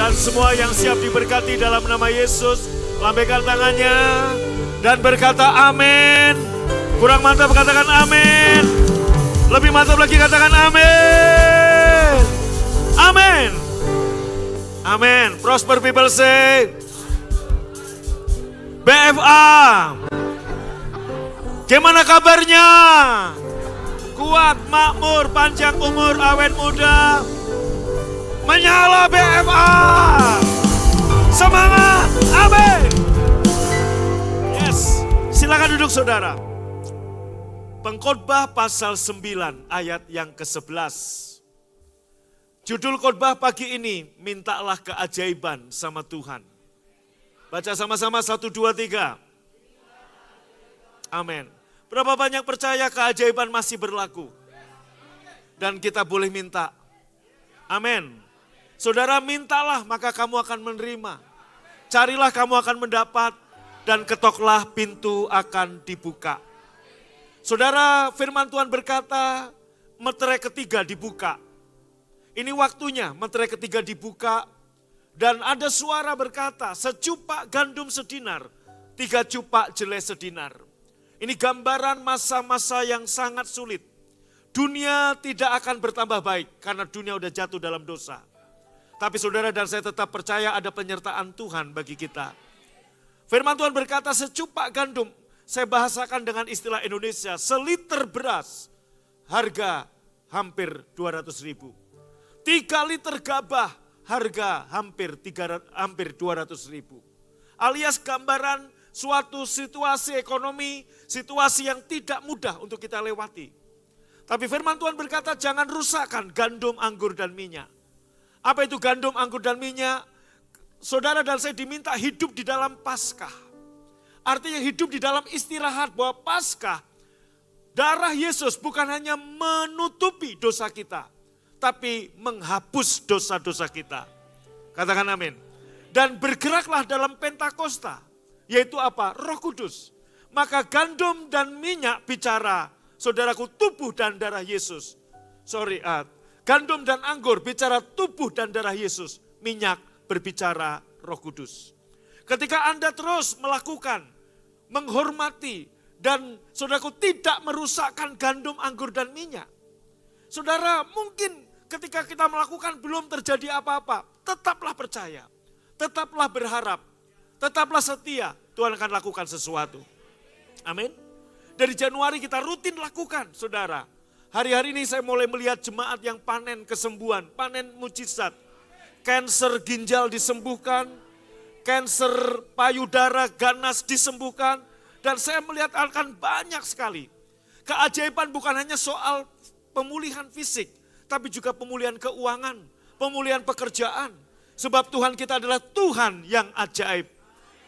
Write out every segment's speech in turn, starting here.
Dan semua yang siap diberkati dalam nama Yesus, lambaikan tangannya dan berkata amin. Kurang mantap katakan amin. Lebih mantap lagi katakan amin. Amin. Amin. Prosper people say BFA. Gimana kabarnya? Kuat, makmur, panjang umur, awet muda. Menyala BFA. Semangat. Amin. Yes. Silakan duduk saudara. Pengkhotbah pasal 9 ayat yang ke-11. Judul khotbah pagi ini, mintalah keajaiban sama Tuhan. Baca sama-sama 1, 2, 3. Amin. Berapa banyak percaya keajaiban masih berlaku? Dan kita boleh minta. Amin. Saudara mintalah maka kamu akan menerima. Carilah kamu akan mendapat. Dan ketoklah pintu akan dibuka. Saudara, firman Tuhan berkata meterai ketiga dibuka. Ini waktunya meterai ketiga dibuka. Dan ada suara berkata secupak gandum sedinar, 3 cupak jelai sedinar. Ini gambaran masa-masa yang sangat sulit. Dunia tidak akan bertambah baik karena dunia udah jatuh dalam dosa. Tapi saudara dan saya tetap percaya ada penyertaan Tuhan bagi kita. Firman Tuhan berkata secupak gandum, saya bahasakan dengan istilah Indonesia, seliter beras harga hampir 200.000. 3 liter gabah harga hampir 200.000. Alias gambaran suatu situasi ekonomi, situasi yang tidak mudah untuk kita lewati. Tapi firman Tuhan berkata jangan rusakkan gandum, anggur dan minyak. Apa itu gandum, anggur dan minyak? Saudara dan saya diminta hidup di dalam Paskah. Artinya hidup di dalam istirahat bahwa Paskah, darah Yesus bukan hanya menutupi dosa kita, tapi menghapus dosa-dosa kita. Katakan amin. Dan bergeraklah dalam Pentakosta, yaitu apa? Roh Kudus. Maka gandum dan minyak bicara, saudaraku, tubuh dan darah Yesus. Gandum dan anggur bicara tubuh dan darah Yesus. Minyak berbicara Roh Kudus. Ketika Anda terus melakukan, menghormati, dan saudaraku tidak merusakkan gandum, anggur dan minyak. Saudara, mungkin ketika kita melakukan belum terjadi apa-apa, tetaplah percaya, tetaplah berharap, tetaplah setia, Tuhan akan lakukan sesuatu. Amin. Dari Januari kita rutin lakukan, saudara. Hari-hari ini saya mulai melihat jemaat yang panen kesembuhan, panen mujizat. Kanker ginjal disembuhkan, kanker payudara ganas disembuhkan. Dan saya melihat akan banyak sekali. Keajaiban bukan hanya soal pemulihan fisik, tapi juga pemulihan keuangan, pemulihan pekerjaan. Sebab Tuhan kita adalah Tuhan yang ajaib.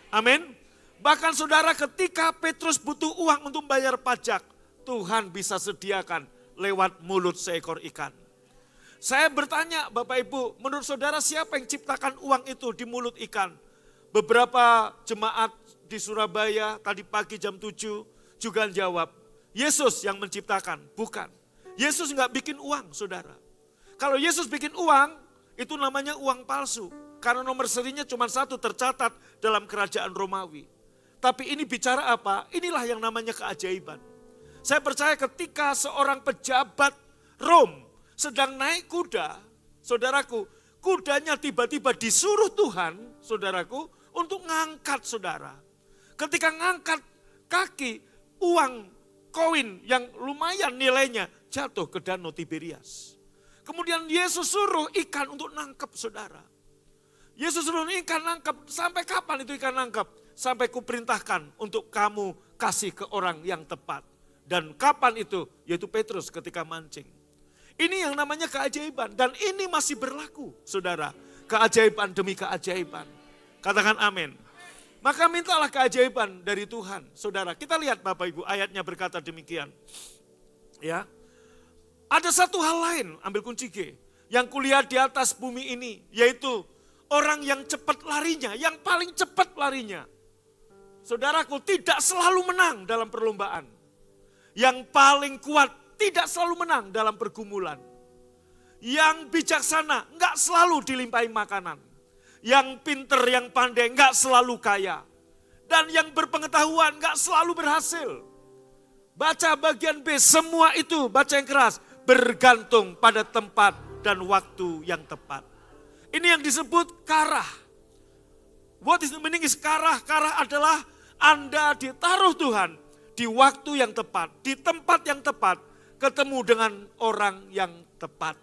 Amin. Bahkan saudara, ketika Petrus butuh uang untuk bayar pajak, Tuhan bisa sediakan lewat mulut seekor ikan. Saya bertanya Bapak Ibu, menurut saudara siapa yang ciptakan uang itu di mulut ikan? Beberapa jemaat di Surabaya tadi pagi jam 7 juga jawab, Yesus yang menciptakan, bukan. Yesus nggak bikin uang, saudara. Kalau Yesus bikin uang, itu namanya uang palsu. Karena nomor serinya cuma 1 tercatat dalam kerajaan Romawi. Tapi ini bicara apa? Inilah yang namanya keajaiban. Saya percaya ketika seorang pejabat Rom sedang naik kuda, saudaraku, kudanya tiba-tiba disuruh Tuhan, saudaraku, untuk ngangkat saudara. Ketika ngangkat kaki, uang koin yang lumayan nilainya jatuh ke Danau Tiberias. Kemudian Yesus suruh ikan untuk nangkep saudara. Yesus suruh ikan nangkep, sampai kapan itu ikan nangkep? Sampai kuperintahkan untuk kamu kasih ke orang yang tepat. Dan kapan itu? Yaitu Petrus ketika mancing. Ini yang namanya keajaiban dan ini masih berlaku saudara. Keajaiban demi keajaiban. Katakan amin. Maka mintalah keajaiban dari Tuhan. Saudara, kita lihat Bapak Ibu ayatnya berkata demikian. Ya. Ada satu hal lain, ambil kunci G. Yang kulihat di atas bumi ini, yaitu orang yang cepat larinya, yang paling cepat larinya. Saudaraku, tidak selalu menang dalam perlombaan. Yang paling kuat tidak selalu menang dalam pergumulan. Yang bijaksana enggak selalu dilimpahi makanan. Yang pinter, yang pandai nggak selalu kaya. Dan yang berpengetahuan nggak selalu berhasil. Baca bagian B, semua itu, baca yang keras, bergantung pada tempat dan waktu yang tepat. Ini yang disebut karah. What is the meaning is karah? Karah adalah Anda ditaruh Tuhan di waktu yang tepat, di tempat yang tepat, ketemu dengan orang yang tepat.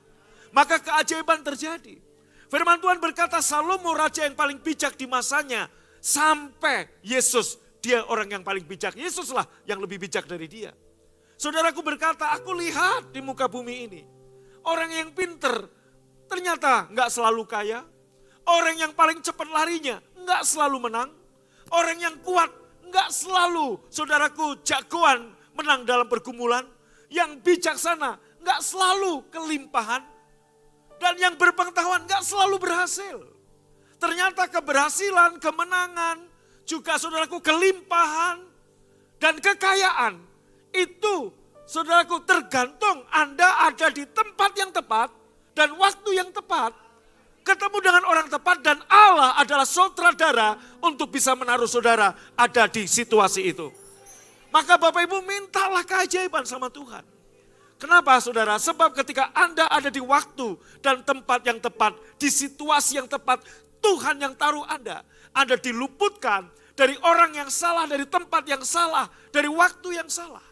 Maka keajaiban terjadi. Firman Tuhan berkata Salomo raja yang paling bijak di masanya sampai Yesus, dia orang yang paling bijak. Yesuslah yang lebih bijak dari dia. Saudaraku berkata, aku lihat di muka bumi ini orang yang pinter ternyata nggak selalu kaya. Orang yang paling cepat larinya nggak selalu menang. Orang yang kuat nggak selalu, saudaraku, jagoan menang dalam pergumulan. Yang bijaksana nggak selalu kelimpahan. Dan yang berpengetahuan nggak selalu berhasil. Ternyata keberhasilan, kemenangan, juga saudaraku kelimpahan dan kekayaan itu saudaraku tergantung Anda ada di tempat yang tepat dan waktu yang tepat. Ketemu dengan orang tepat dan Allah adalah sutradara untuk bisa menaruh saudara ada di situasi itu. Maka Bapak Ibu mintalah keajaiban sama Tuhan. Kenapa saudara? Sebab ketika Anda ada di waktu dan tempat yang tepat, di situasi yang tepat, Tuhan yang taruh Anda. Anda diluputkan dari orang yang salah, dari tempat yang salah, dari waktu yang salah.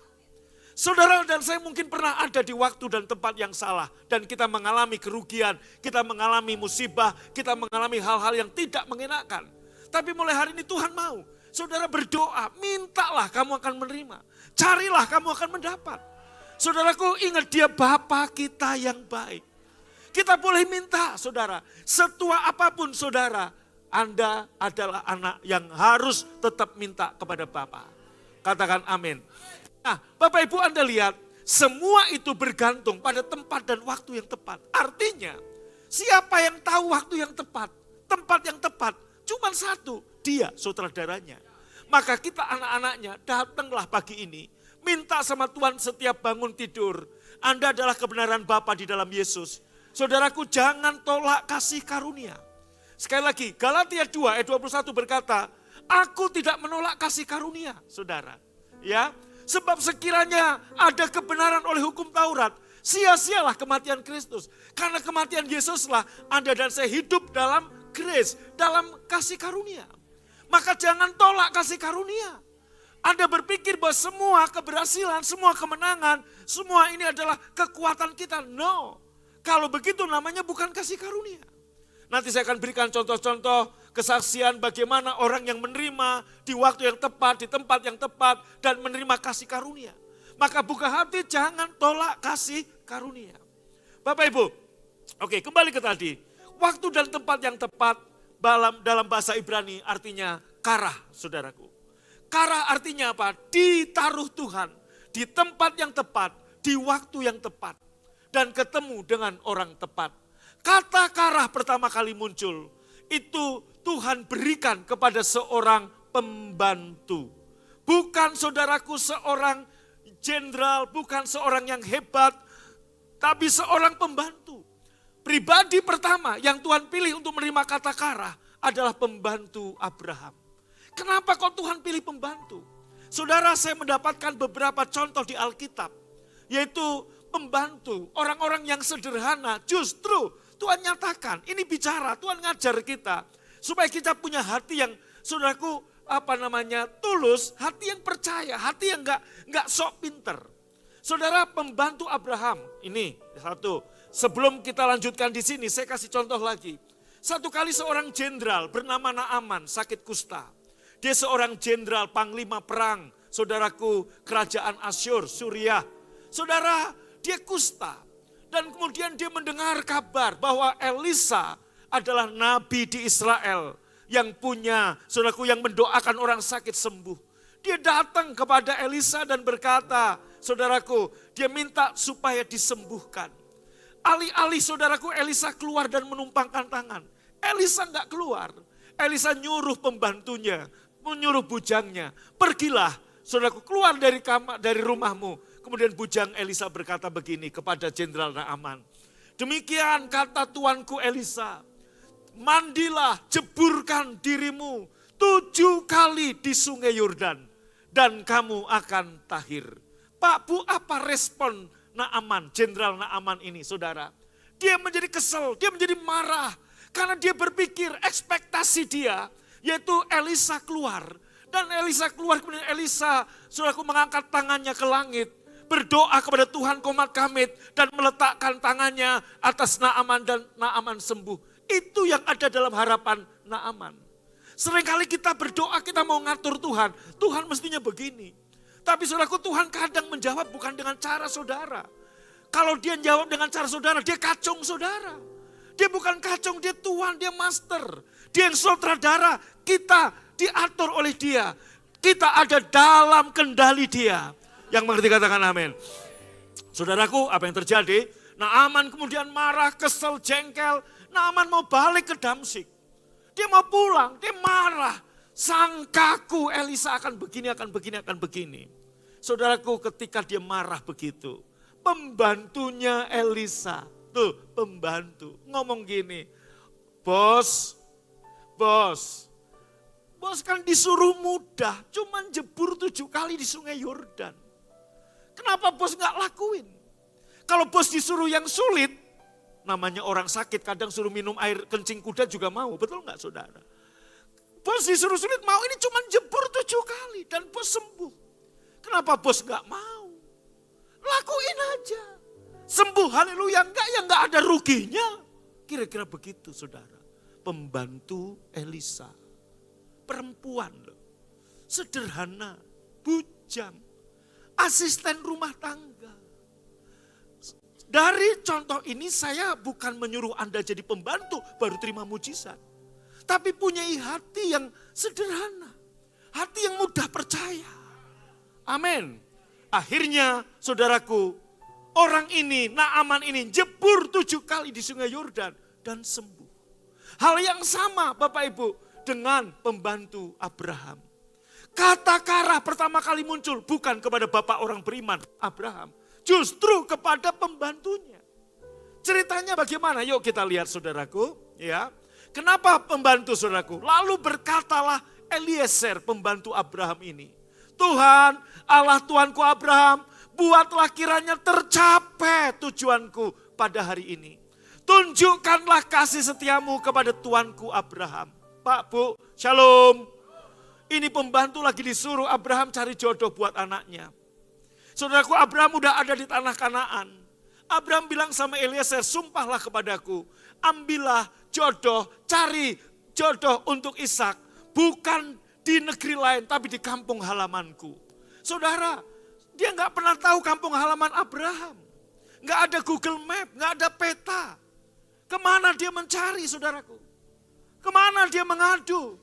Saudara dan saya mungkin pernah ada di waktu dan tempat yang salah. Dan kita mengalami kerugian, kita mengalami musibah, kita mengalami hal-hal yang tidak mengenakan. Tapi mulai hari ini Tuhan mau. Saudara berdoa, mintalah kamu akan menerima. Carilah kamu akan mendapat. Saudaraku ingat dia Bapa kita yang baik. Kita boleh minta saudara, setua apapun saudara, Anda adalah anak yang harus tetap minta kepada Bapa. Katakan amin. Nah Bapak Ibu Anda lihat, semua itu bergantung pada tempat dan waktu yang tepat. Artinya siapa yang tahu waktu yang tepat, tempat yang tepat, cuma satu, dia sutradaranya. Maka kita anak-anaknya datanglah pagi ini. Minta sama Tuhan setiap bangun tidur. Anda adalah kebenaran Bapa di dalam Yesus. Saudaraku jangan tolak kasih karunia. Sekali lagi Galatia 2 ayat 21 berkata, aku tidak menolak kasih karunia saudara. Ya, sebab sekiranya ada kebenaran oleh hukum Taurat, sia-sialah kematian Kristus. Karena kematian Yesuslah Anda dan saya hidup dalam grace, dalam kasih karunia. Maka jangan tolak kasih karunia. Anda berpikir bahwa semua keberhasilan, semua kemenangan, semua ini adalah kekuatan kita. No, kalau begitu namanya bukan kasih karunia. Nanti saya akan berikan contoh-contoh kesaksian bagaimana orang yang menerima di waktu yang tepat, di tempat yang tepat, dan menerima kasih karunia. Maka buka hati, jangan tolak kasih karunia. Bapak Ibu, oke kembali ke tadi. Waktu dan tempat yang tepat dalam bahasa Ibrani artinya karah, saudaraku. Karah artinya apa? Ditaruh Tuhan di tempat yang tepat, di waktu yang tepat. Dan ketemu dengan orang tepat. Kata karah pertama kali muncul, itu Tuhan berikan kepada seorang pembantu. Bukan saudaraku seorang jenderal, bukan seorang yang hebat, tapi seorang pembantu. Pribadi pertama yang Tuhan pilih untuk menerima kata karah adalah pembantu Abraham. Kenapa kok Tuhan pilih pembantu? Saudara, saya mendapatkan beberapa contoh di Alkitab. Yaitu pembantu, orang-orang yang sederhana. Justru Tuhan nyatakan, ini bicara, Tuhan ngajar kita. Supaya kita punya hati yang, saudaraku, tulus, hati yang percaya, hati yang enggak sok pinter. Saudara, pembantu Abraham, ini satu. Sebelum kita lanjutkan di sini, saya kasih contoh lagi. Satu kali seorang jenderal bernama Naaman sakit kusta. Dia seorang jenderal panglima perang, saudaraku, kerajaan Asyur, Suriah. Saudara, dia kusta. Dan kemudian dia mendengar kabar bahwa Elisa adalah nabi di Israel yang punya, saudaraku, yang mendoakan orang sakit sembuh. Dia datang kepada Elisa dan berkata, saudaraku, dia minta supaya disembuhkan. Alih-alih saudaraku Elisa keluar dan menumpangkan tangan. Elisa enggak keluar. Elisa nyuruh pembantunya, menyuruh bujangnya, pergilah saudaraku keluar dari kamar, dari rumahmu. Kemudian bujang Elisa berkata begini kepada Jenderal Naaman. Demikian kata tuanku Elisa, mandilah, jeburkan dirimu 7 kali di sungai Yordan, dan kamu akan tahir. Pak, Bu, apa respon Naaman, Jenderal Naaman ini, saudara? Dia menjadi kesel, dia menjadi marah, karena dia berpikir ekspektasi dia, yaitu Elisa keluar. Dan Elisa keluar, kemudian Elisa, saudaraku, mengangkat tangannya ke langit, berdoa kepada Tuhan Qomat Kamit, dan meletakkan tangannya atas Naaman, dan Naaman sembuh. Itu yang ada dalam harapan Naaman. Seringkali kita berdoa, kita mau ngatur Tuhan, Tuhan mestinya begini. Tapi saudaraku, Tuhan kadang menjawab bukan dengan cara saudara. Kalau dia jawab dengan cara saudara, dia kacung saudara. Dia bukan kacung, dia Tuhan, dia master. Dia yang sutradara, kita diatur oleh dia. Kita ada dalam kendali dia. Yang mengerti katakan amin. Saudaraku, apa yang terjadi? Naaman kemudian marah, kesel, jengkel. Naaman mau balik ke Damsyik. Dia mau pulang, dia marah. Sangkaku Elisa akan begini, akan begini, akan begini. Saudaraku, ketika dia marah begitu, pembantunya Elisa, tuh pembantu, ngomong gini, bos kan disuruh mudah, cuman jebur 7 kali di sungai Yordan. Kenapa bos gak lakuin? Kalau bos disuruh yang sulit, namanya orang sakit kadang suruh minum air kencing kuda juga mau, betul gak saudara? Bos disuruh sulit mau, ini cuma jebur 7 kali dan bos sembuh. Kenapa bos gak mau? Lakuin aja. Sembuh, haleluya, enggak ya enggak ada ruginya. Kira-kira begitu saudara. Pembantu Elisa. Perempuan loh. Sederhana, bujang, asisten rumah tangga. Dari contoh ini saya bukan menyuruh Anda jadi pembantu baru terima mujizat. Tapi punya hati yang sederhana. Hati yang mudah percaya. Amin. Akhirnya saudaraku, orang ini, Naaman ini jebur 7 kali di sungai Yordan dan sembuh. Hal yang sama Bapak Ibu dengan pembantu Abraham. Kata kara pertama kali muncul bukan kepada bapak orang beriman Abraham. Justru kepada pembantunya. Ceritanya bagaimana? Yuk kita lihat saudaraku. Ya. Kenapa pembantu saudaraku? Lalu berkatalah Eliezer pembantu Abraham ini. Tuhan, Allah Tuanku Abraham, buatlah kiranya tercapai tujuanku pada hari ini. Tunjukkanlah kasih setiamu kepada Tuanku Abraham. Pak, Bu, shalom. Ini pembantu lagi disuruh Abraham cari jodoh buat anaknya. Saudaraku, Abraham udah ada di tanah Kanaan. Abraham bilang sama Eliezer, sumpahlah kepadaku, ambillah jodoh, cari jodoh untuk Ishak. Bukan di negeri lain, tapi di kampung halamanku. Saudara, dia nggak pernah tahu kampung halaman Abraham. Nggak ada Google Map, nggak ada peta. Kemana dia mencari, saudaraku? Kemana dia mengadu?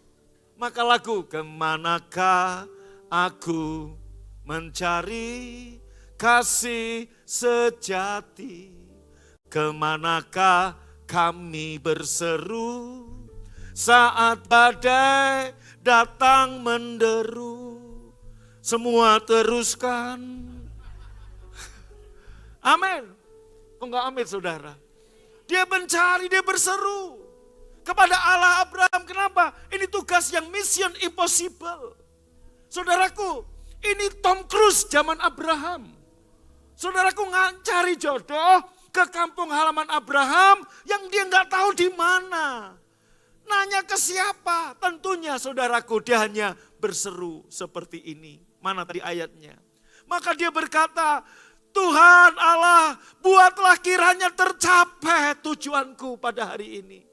Maka lagu, kemanakah aku mencari kasih sejati? Kemanakah kami berseru saat badai datang menderu? Semua teruskan. Amin. Kok enggak amin saudara? Dia mencari, dia berseru kepada Allah Abraham. Kenapa? Ini tugas yang mission impossible. Saudaraku, ini Tom Cruise zaman Abraham. Saudaraku cari jodoh ke kampung halaman Abraham yang dia nggak tahu di mana. Nanya ke siapa? Tentunya saudaraku dia hanya berseru seperti ini. Mana tadi ayatnya? Maka dia berkata, Tuhan Allah, buatlah kiranya tercapai tujuanku pada hari ini.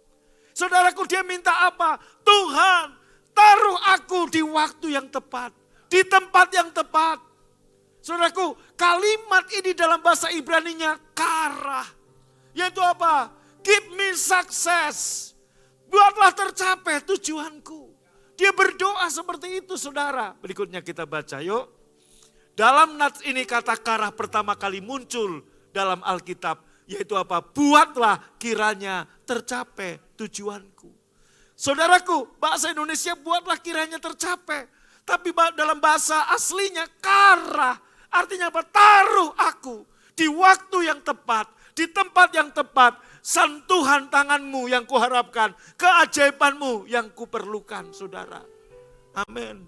Saudaraku, dia minta apa? Tuhan, taruh aku di waktu yang tepat, di tempat yang tepat. Saudaraku, kalimat ini dalam bahasa Ibraninya karah. Yaitu apa? Give me success. Buatlah tercapai tujuanku. Dia berdoa seperti itu saudara. Berikutnya kita baca yuk. Dalam nats ini kata karah pertama kali muncul dalam Alkitab. Yaitu apa? Buatlah kiranya tercapai tujuanku. Saudaraku, bahasa Indonesia buatlah kiranya tercapai. Tapi dalam bahasa aslinya karah. Artinya apa? Taruh aku di waktu yang tepat, di tempat yang tepat, sentuhan tanganmu yang kuharapkan, keajaibanmu yang kuperlukan, saudara. Amin.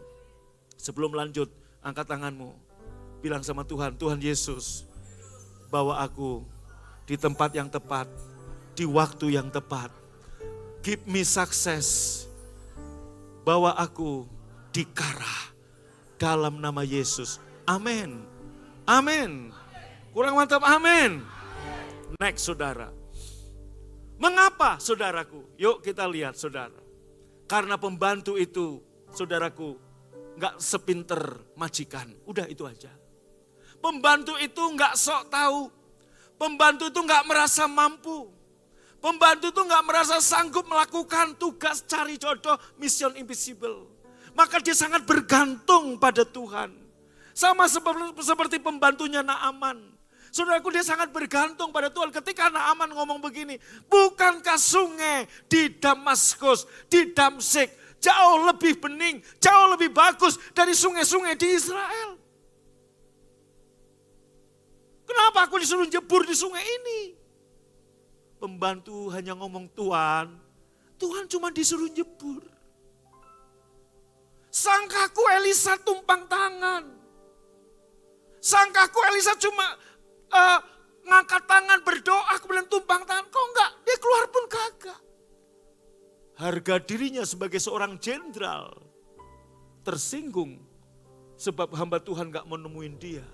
Sebelum lanjut, angkat tanganmu. Bilang sama Tuhan, Tuhan Yesus, bawa aku di tempat yang tepat, di waktu yang tepat. Give me success. Bawa aku di Kara dalam nama Yesus. Amin. Amin. Kurang mantap, amin. Next, saudara. Mengapa, saudaraku? Yuk kita lihat, saudara. Karena pembantu itu, saudaraku, gak sepinter majikan. Udah itu aja. Pembantu itu gak sok tahu. Pembantu itu gak merasa mampu. Pembantu itu gak merasa sanggup melakukan tugas cari jodoh, mission impossible. Maka dia sangat bergantung pada Tuhan. Sama seperti pembantunya Naaman. Saudaraku, dia sangat bergantung pada Tuhan. Ketika Naaman ngomong begini, bukankah sungai di Damaskus, di Damsyik, jauh lebih bening, jauh lebih bagus dari sungai-sungai di Israel? Kenapa aku disuruh jebur di sungai ini? Pembantu hanya ngomong, Tuhan cuma disuruh jebur. Sangkaku Elisa tumpang tangan. Sangkaku Elisa cuma ngangkat tangan berdoa kemudian tumpang tangan. Kok enggak? Dia keluar pun kagak. Harga dirinya sebagai seorang jenderal tersinggung sebab hamba Tuhan enggak menemuin dia.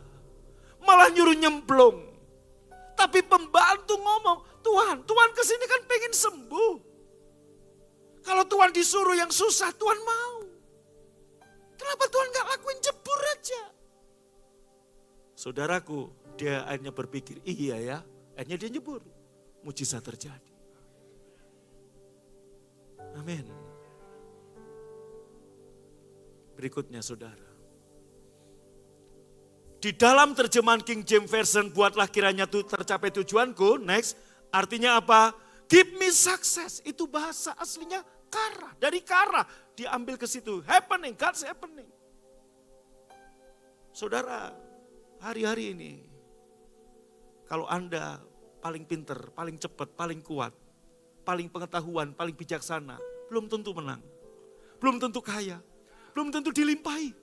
Malah nyuruh nyemplung. Tapi pembantu ngomong, Tuhan kesini kan pengen sembuh. Kalau Tuhan disuruh yang susah, Tuhan mau. Kenapa Tuhan enggak lakuin jebur aja? Saudaraku, dia akhirnya berpikir, iya ya, akhirnya dia nyebur. Mujizat terjadi. Amin. Berikutnya saudara. Di dalam terjemahan King James Version, buatlah kiranya tercapai tujuanku, next. Artinya apa? Give me success, itu bahasa aslinya Kara. Dari Kara, diambil ke situ. Happening, God's happening. Saudara, hari-hari ini, kalau Anda paling pinter, paling cepat, paling kuat, paling pengetahuan, paling bijaksana, belum tentu menang. Belum tentu kaya, belum tentu dilimpahi.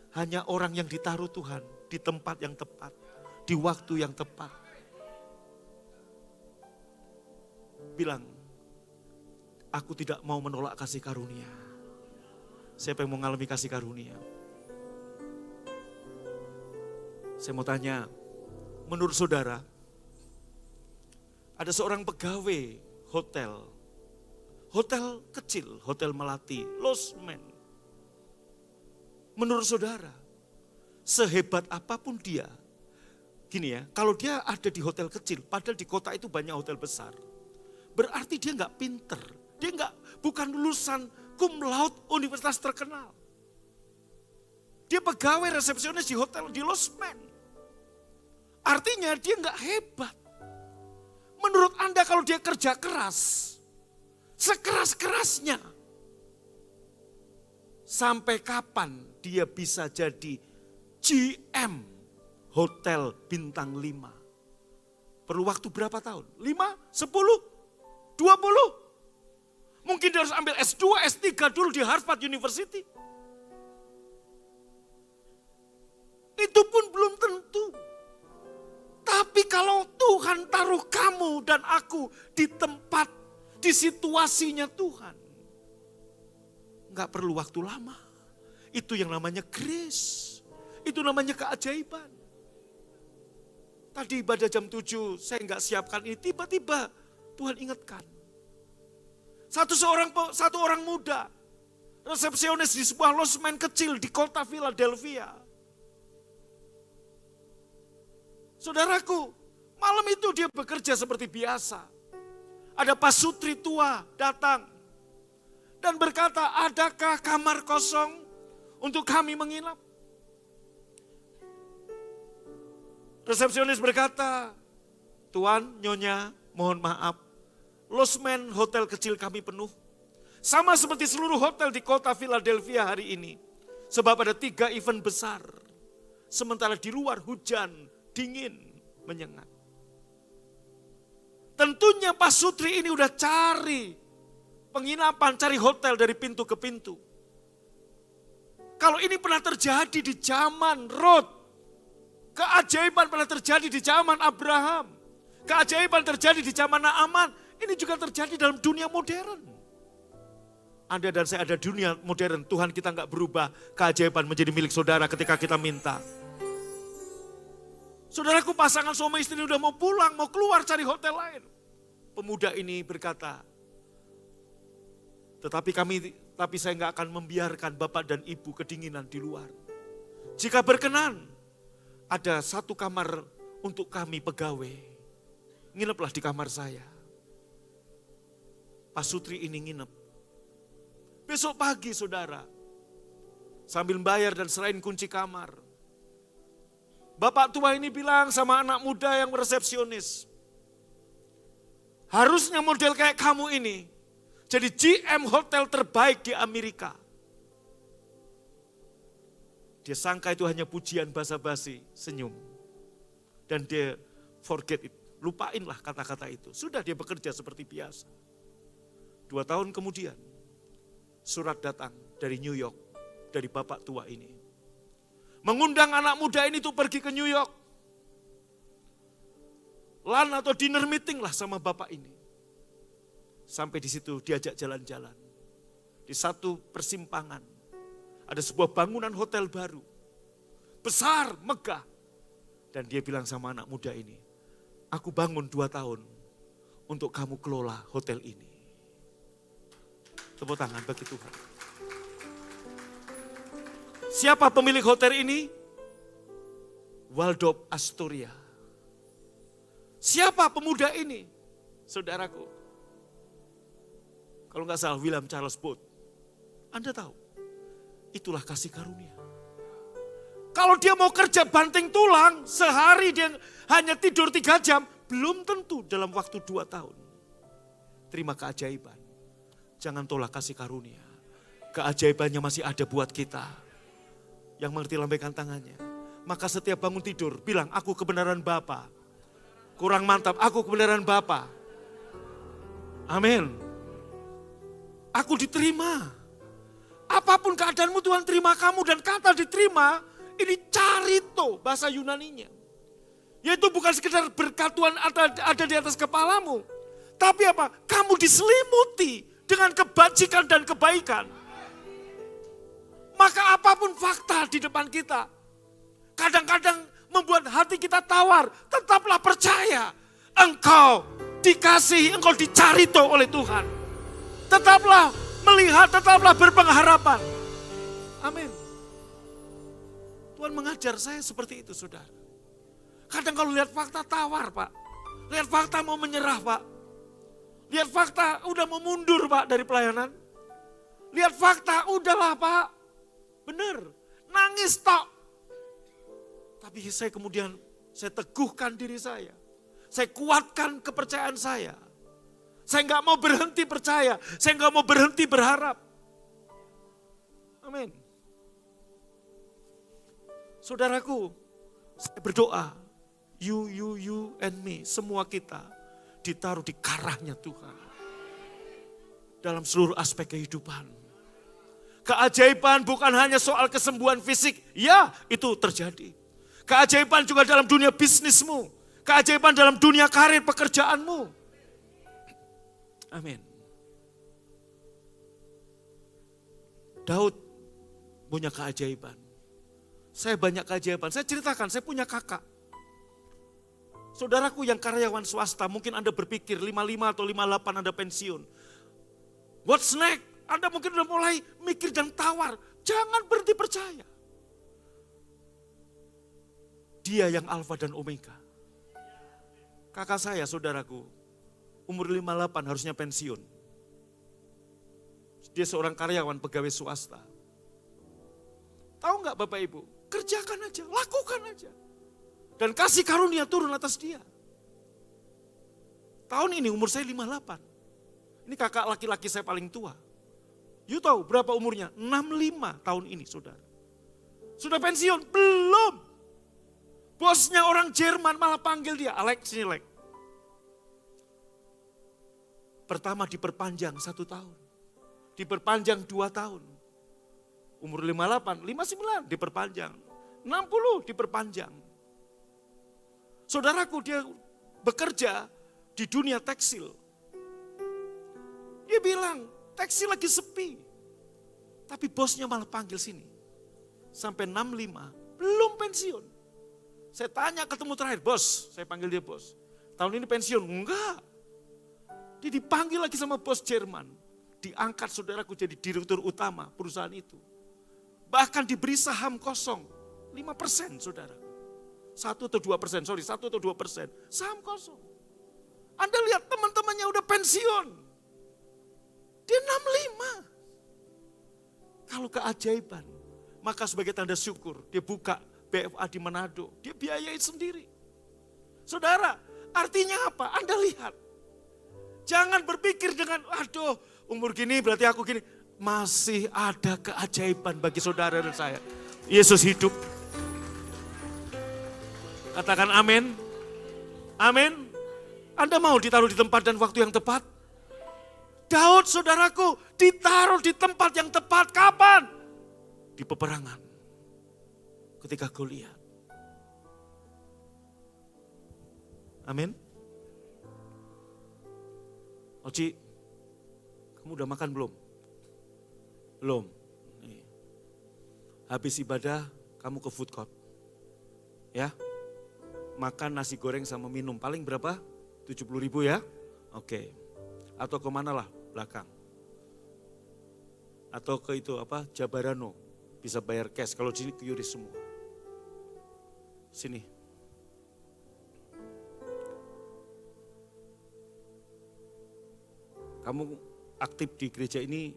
Hanya orang yang ditaruh Tuhan di tempat yang tepat, di waktu yang tepat. Bilang, aku tidak mau menolak kasih karunia. Siapa yang mau mengalami kasih karunia? Saya mau tanya, menurut saudara, ada seorang pegawai hotel kecil, hotel melati, losmen. Menurut saudara, sehebat apapun dia, gini ya, kalau dia ada di hotel kecil, padahal di kota itu banyak hotel besar, berarti dia nggak pinter, dia bukan lulusan cum laude universitas terkenal. Dia pegawai resepsionis di hotel, di losmen. Artinya dia nggak hebat. Menurut Anda kalau dia kerja keras, sekeras-kerasnya, sampai kapan dia bisa jadi GM hotel bintang 5? Perlu waktu berapa tahun? 5, 10, 20? Mungkin dia harus ambil S2, S3 dulu di Harvard University. Itu pun belum tentu. Tapi kalau Tuhan taruh kamu dan aku di tempat, di situasinya Tuhan, nggak perlu waktu lama. Itu yang namanya grace. Itu namanya keajaiban. Tadi ibadah jam 7, saya nggak siapkan ini, tiba-tiba Tuhan ingatkan. Satu orang muda, resepsionis di sebuah losmen kecil di kota Philadelphia. Saudaraku, malam itu dia bekerja seperti biasa. Ada pasutri tua datang dan berkata, adakah kamar kosong untuk kami menginap? Resepsionis berkata, Tuan, Nyonya, mohon maaf, losmen hotel kecil kami penuh. Sama seperti seluruh hotel di kota Philadelphia hari ini. Sebab ada 3 event besar. Sementara di luar hujan, dingin, menyengat. Tentunya Pak Sutri ini udah cari penginapan, cari hotel dari pintu ke pintu. Kalau ini pernah terjadi di zaman Lot, keajaiban pernah terjadi di zaman Abraham, keajaiban terjadi di zaman Naaman, ini juga terjadi dalam dunia modern. Anda dan saya ada dunia modern, Tuhan kita nggak berubah, keajaiban menjadi milik saudara ketika kita minta. Saudaraku, pasangan suami istri udah mau pulang, mau keluar cari hotel lain. Pemuda ini berkata, tapi saya nggak akan membiarkan bapak dan ibu kedinginan di luar. Jika berkenan, ada satu kamar untuk kami pegawai. Ngineplah di kamar saya. Pak Sutri ini nginep. Besok pagi saudara, sambil bayar dan serahin kunci kamar, bapak tua ini bilang sama anak muda yang resepsionis, harusnya model kayak kamu ini jadi GM hotel terbaik di Amerika. Dia sangka itu hanya pujian basa-basi, senyum. Dan dia forget it, lupainlah kata-kata itu. Sudah dia bekerja seperti biasa. 2 tahun kemudian, surat datang dari New York, dari bapak tua ini. Mengundang anak muda ini tuh pergi ke New York. Lunch atau dinner meeting lah sama bapak ini. Sampai di situ diajak jalan-jalan. Di satu persimpangan, ada sebuah bangunan hotel baru. Besar, megah. Dan dia bilang sama anak muda ini, aku bangun 2 tahun untuk kamu kelola hotel ini. Tepuk tangan bagi Tuhan. Siapa pemilik hotel ini? Waldorf Astoria. Siapa pemuda ini? Saudaraku. Kalau nggak salah William Charles Booth. Anda tahu, itulah kasih karunia. Kalau dia mau kerja banting tulang, sehari dia hanya tidur 3 jam, belum tentu dalam waktu 2 tahun. Terima keajaiban. Jangan tolak kasih karunia. Keajaibannya masih ada buat kita. Yang mengerti lambaikan tangannya. Maka setiap bangun tidur, bilang aku kebenaran Bapa. Kurang mantap, aku kebenaran Bapa. Amin. Aku diterima. Apapun keadaanmu Tuhan terima kamu, dan kata diterima ini carito bahasa Yunaninya. Yaitu bukan sekedar berkat Tuhan ada di atas kepalamu. Tapi apa? Kamu diselimuti dengan kebajikan dan kebaikan. Maka apapun fakta di depan kita, kadang-kadang membuat hati kita tawar, tetaplah percaya. Engkau dikasihi, engkau dicarito oleh Tuhan. Tetaplah melihat, tetaplah berpengharapan. Amin. Tuhan mengajar saya seperti itu, saudara. Kadang kalau lihat fakta tawar, Pak. Lihat fakta mau menyerah, Pak. Lihat fakta udah mau mundur, Pak, dari pelayanan. Lihat fakta udahlah, Pak. Benar, nangis tok. Tapi saya kemudian, saya teguhkan diri saya. Saya kuatkan kepercayaan saya. Saya nggak mau berhenti percaya. Saya nggak mau berhenti berharap. Amin. Saudaraku, saya berdoa. You and me. Semua kita ditaruh di karahnya Tuhan. Dalam seluruh aspek kehidupan. Keajaiban bukan hanya soal kesembuhan fisik. Ya, itu terjadi. Keajaiban juga dalam dunia bisnismu. Keajaiban dalam dunia karir pekerjaanmu. Amin. Daud punya keajaiban. Saya banyak keajaiban. Saya ceritakan, saya punya kakak. Saudaraku yang karyawan swasta, mungkin Anda berpikir 55 atau 58 Anda pensiun. What's next? Anda mungkin udah mulai mikir dan tawar. Jangan berhenti percaya. Dia yang alfa dan omega. Kakak saya, saudaraku, umur 58 harusnya pensiun. Dia seorang karyawan pegawai swasta. Tahu nggak Bapak Ibu? Kerjakan aja, lakukan aja. Dan kasih karunia turun atas dia. Tahun ini umur saya 58. Ini kakak laki-laki saya paling tua. You tahu berapa umurnya? 65 tahun ini, saudara. Sudah pensiun? Belum. Bosnya orang Jerman malah panggil dia, Alex, sini Alex. Pertama diperpanjang 1 tahun. Diperpanjang 2 tahun. Umur 58, 59 diperpanjang. 60 diperpanjang. Saudaraku, dia bekerja di dunia tekstil. Dia bilang, tekstil lagi sepi. Tapi bosnya malah panggil sini. Sampai 65, belum pensiun. Saya tanya ketemu terakhir, bos, saya panggil dia bos. Tahun ini pensiun? Enggak. Dia dipanggil lagi sama bos Jerman. Diangkat saudaraku jadi direktur utama perusahaan itu. Bahkan diberi saham kosong. 5% saudara. 1 atau 2%, 1 atau 2%. Saham kosong. Anda lihat teman-temannya udah pensiun. Dia 65. Kalau keajaiban, maka sebagai tanda syukur, dia buka BFA di Manado. Dia biayai sendiri. Saudara, artinya apa? Anda lihat. Jangan berpikir dengan, aduh umur gini berarti aku gini. Masih ada keajaiban bagi saudara dan saya. Yesus hidup. Katakan amin. Amin. Anda mau ditaruh di tempat dan waktu yang tepat? Daud saudaraku ditaruh di tempat yang tepat kapan? Di peperangan. Ketika Goliat. Amin. Oci, kamu udah makan belum? Belum. Nih. Habis ibadah kamu ke food court. Ya. Makan nasi goreng sama minum. Paling berapa? 70.000 ya? Oke. Atau kemana lah? Belakang. Atau ke itu apa? Jabarano. Bisa bayar cash. Kalau di sini QRIS semua. Sini. Kamu aktif di gereja ini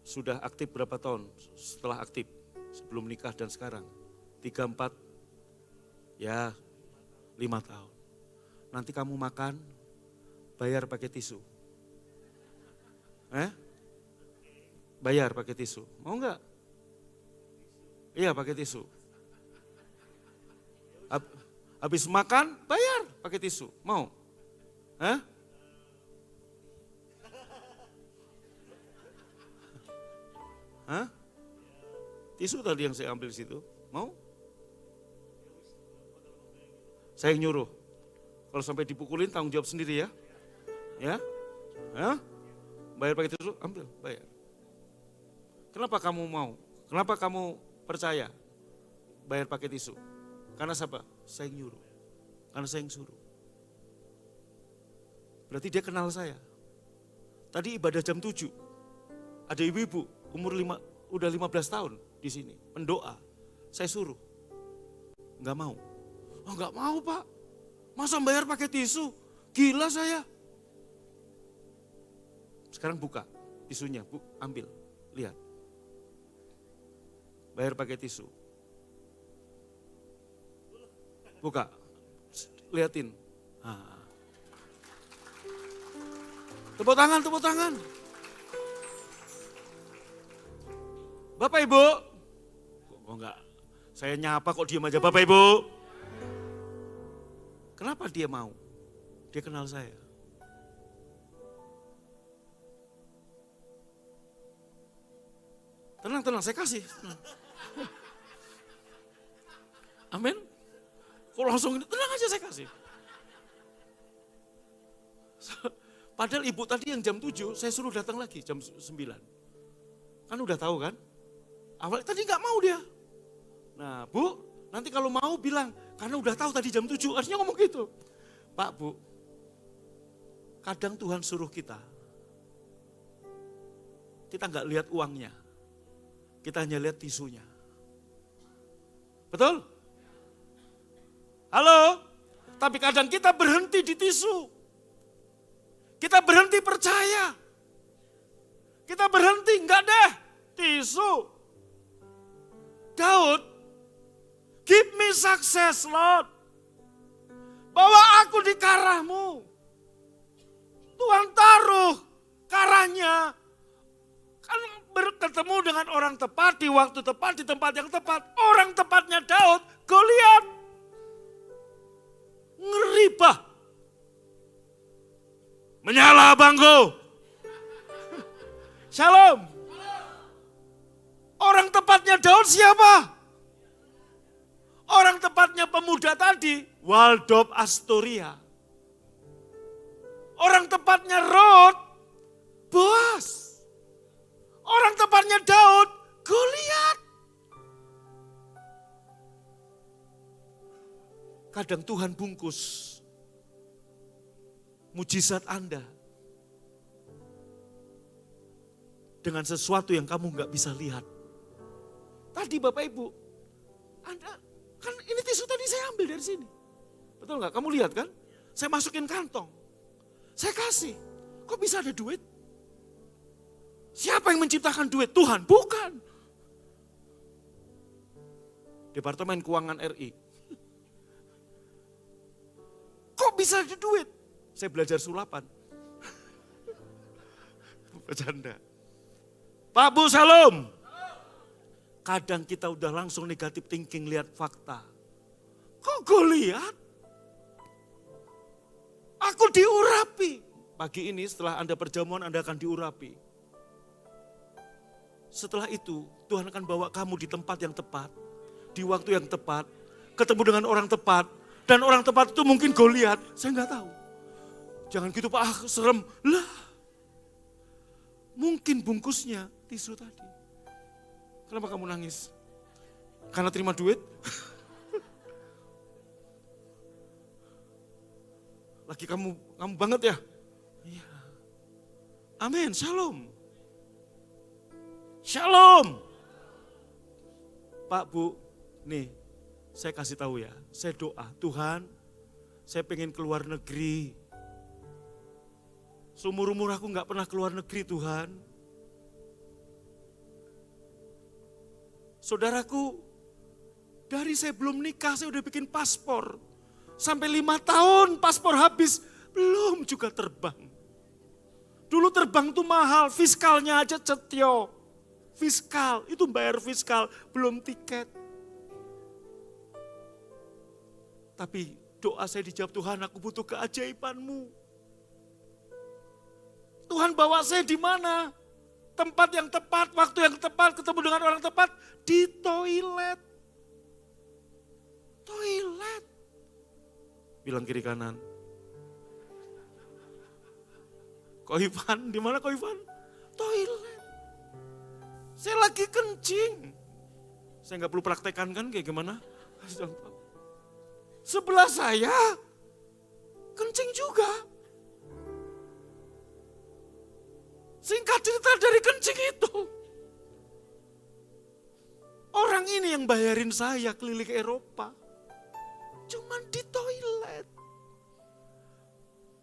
sudah aktif berapa tahun? Setelah aktif, sebelum nikah dan sekarang? 3, 4, ya 5 tahun. Nanti kamu makan, bayar pakai tisu. Bayar pakai tisu. Mau enggak? Iya pakai tisu. Habis makan, bayar pakai tisu. Mau? Tisu tadi yang saya ambil di situ. Mau? Saya yang nyuruh. Kalau sampai dipukulin tanggung jawab sendiri ya. Ya? Bayar pakai tisu, ambil, bayar. Kenapa kamu mau? Kenapa kamu percaya bayar pakai tisu? Karena siapa? Saya yang nyuruh. Karena saya yang suruh. Berarti dia kenal saya. Tadi ibadah jam 7. Ada ibu-ibu udah 15 tahun di sini, mendoa. Saya suruh. Enggak mau. Oh enggak mau Pak. Masa bayar pakai tisu? Gila saya. Sekarang buka tisunya, Bu, ambil. Lihat. Bayar pakai tisu. Buka. Liatin. Tepuk tangan, tepuk tangan. Bapak Ibu. Kok enggak? Saya nyapa kok diam aja Bapak Ibu. Kenapa dia mau? Dia kenal saya. Tenang, saya kasih. Amin. Kok langsung ini, tenang aja saya kasih. Padahal ibu tadi yang jam 7, saya suruh datang lagi jam 9. Kan udah tahu kan? Awalnya tadi gak mau dia. Nah Bu, nanti kalau mau bilang, karena udah tahu tadi jam 7, artinya ngomong gitu. Pak Bu, kadang Tuhan suruh kita gak lihat uangnya. Kita hanya lihat tisunya. Betul? Halo? Tapi kadang kita berhenti di tisu. Kita berhenti percaya. Kita berhenti, enggak deh, tisu. Daud, give me success Lord. Bawa aku di karahmu. Tuhan taruh karahnya. Kan bertemu dengan orang tepat di waktu tepat, di tempat yang tepat. Orang tepatnya Daud, Goliat. Ngeri bah. Menyala bangku. Shalom. Orang tepatnya Daud siapa? Orang tepatnya pemuda tadi, Waldorf Astoria. Orang tepatnya Rut, Boas. Orang tepatnya Daud, Goliat. Kadang Tuhan bungkus mujizat Anda dengan sesuatu yang kamu nggak bisa lihat. Tadi Bapak Ibu, Anda kan ini tisu tadi saya ambil dari sini. Betul nggak? Kamu lihat kan? Saya masukin kantong. Saya kasih. Kok bisa ada duit? Siapa yang menciptakan duit? Tuhan, bukan. Departemen Keuangan RI. Kok bisa ada duit? Saya belajar sulapan. Bercanda. Pak Bu, salam. Kadang kita udah langsung negatif thinking lihat fakta. Kok gue lihat? Aku diurapi. Pagi ini setelah Anda perjamuan Anda akan diurapi. Setelah itu Tuhan akan bawa kamu di tempat yang tepat. Di waktu yang tepat. Ketemu dengan orang tepat. Dan orang tepat itu mungkin Goliat. Saya nggak tahu. Jangan gitu Pak, serem. Lah. Mungkin bungkusnya tisu tadi. Kenapa kamu nangis? Karena terima duit? Lagi kamu banget ya? Iya. Amin, shalom. Shalom. Pak, Bu, nih saya kasih tahu ya. Saya doa, Tuhan saya pengen keluar negeri. Seumur-umur aku gak pernah keluar negeri Tuhan. Saudaraku, dari saya belum nikah saya udah bikin paspor. Sampai 5 tahun paspor habis, belum juga terbang. Dulu terbang tuh mahal, fiskalnya aja cetio. Fiskal, itu bayar fiskal, belum tiket. Tapi doa saya dijawab, Tuhan aku butuh keajaiban-Mu. Tuhan bawa saya di mana? Tempat yang tepat, waktu yang tepat, ketemu dengan orang tepat, di toilet. Toilet. Bilang kiri kanan. Ko Ivan, di mana Ko Ivan? Toilet. Saya lagi kencing. Saya nggak perlu praktekkan kan kayak gimana? Sebelah saya kencing juga. Singkat cerita dari kencing itu. Orang ini yang bayarin saya keliling Eropa. Cuman di toilet.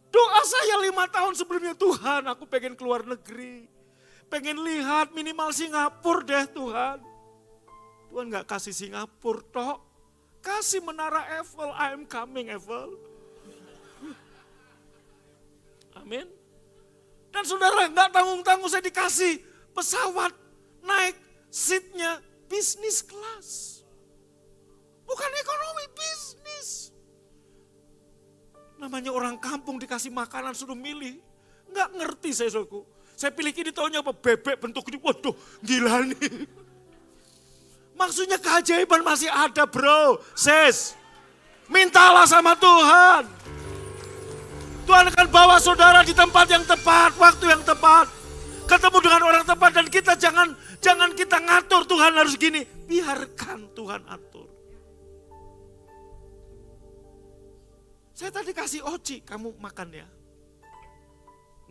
Doa saya 5 tahun sebelumnya, Tuhan aku pengen keluar negeri. Pengen lihat minimal Singapura deh Tuhan. Tuhan gak kasih Singapura toh. Kasih menara Eiffel, I am coming Eiffel. Amin. Dan saudara gak tanggung-tanggung saya dikasih pesawat naik seatnya business class. Bukan ekonomi, bisnis. Namanya orang kampung dikasih makanan suruh milih. Nggak ngerti saya saudaraku. Saya pilih ini taunya apa? Bebek bentuk gede. Waduh gila nih. Maksudnya keajaiban masih ada bro. Sis. Mintalah sama Tuhan. Tuhan akan bawa saudara di tempat yang tepat, waktu yang tepat. Ketemu dengan orang tepat dan kita jangan kita ngatur Tuhan harus gini. Biarkan Tuhan atur. Saya tadi kasih oci, kamu makan ya.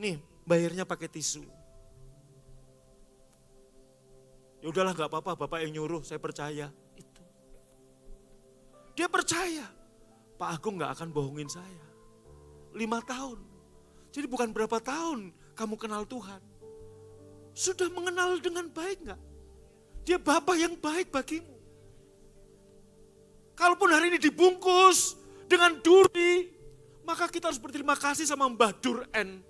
Nih, bayarnya pakai tisu. Ya udahlah gak apa-apa, Bapak yang nyuruh, saya percaya. Itu. Dia percaya, Pak Agung gak akan bohongin saya. 5 tahun. Jadi bukan berapa tahun kamu kenal Tuhan. Sudah mengenal dengan baik gak? Dia Bapa yang baik bagimu. Kalaupun hari ini dibungkus dengan duri, maka kita harus berterima kasih sama Mbah Duren.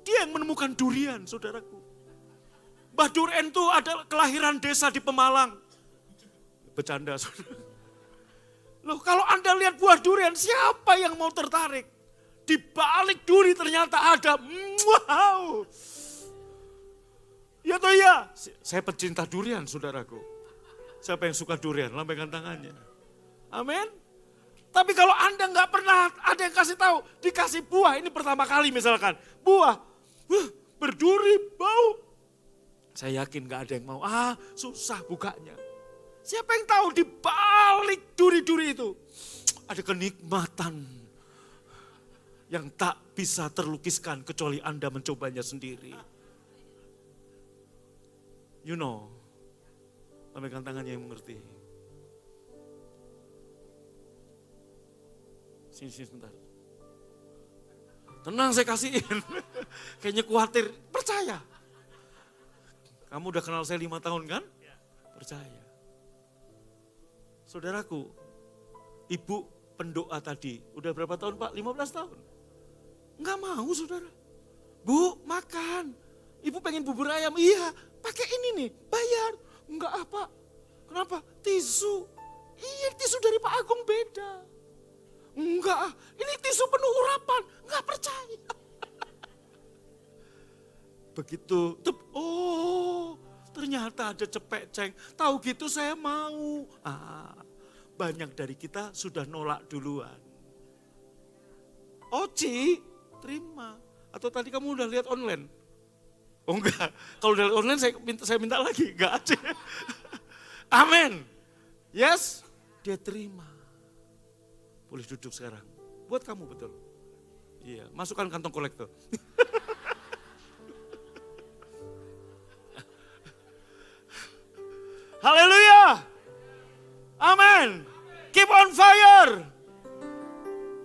Dia yang menemukan durian, saudaraku. Mbah Duren itu adalah kelahiran desa di Pemalang. Bercanda, saudara. Loh, kalau Anda lihat buah durian, siapa yang mau tertarik? Di balik duri ternyata ada, wow. Ya toh ya, saya pecinta durian saudaraku. Siapa yang suka durian, lambaikan tangannya. Amin. Tapi kalau Anda nggak pernah ada yang kasih tahu, dikasih buah, ini pertama kali misalkan. Buah, berduri, bau. Saya yakin nggak ada yang mau, susah bukanya. Siapa yang tahu di balik duri-duri itu, ada kenikmatan yang tak bisa terlukiskan kecuali Anda mencobanya sendiri. You know, lambaikan tangannya yang mengerti. Sini sebentar. Tenang saya kasihin. Kayaknya khawatir, percaya. Kamu udah kenal saya 5 tahun kan? Percaya. Saudaraku, ibu pendoa tadi, udah berapa tahun Pak? 15 tahun. Enggak mau saudara. Bu, makan. Ibu pengen bubur ayam. Iya, pakai ini nih, bayar. Enggak apa. Kenapa? Tisu. Iya, tisu dari Pak Agung beda. Enggak, ini tisu penuh urapan. Enggak percaya. Begitu, ternyata ada cepek ceng. Tahu gitu saya mau. Banyak dari kita sudah nolak duluan. Oci, terima. Atau tadi kamu udah lihat online? Oh enggak, kalau udah lihat online saya minta lagi. Enggak aja. Amin. Yes, dia terima. Boleh duduk sekarang. Buat kamu betul. Iya, masukkan kantong kolektor. Haleluya. Amin. Keep on fire.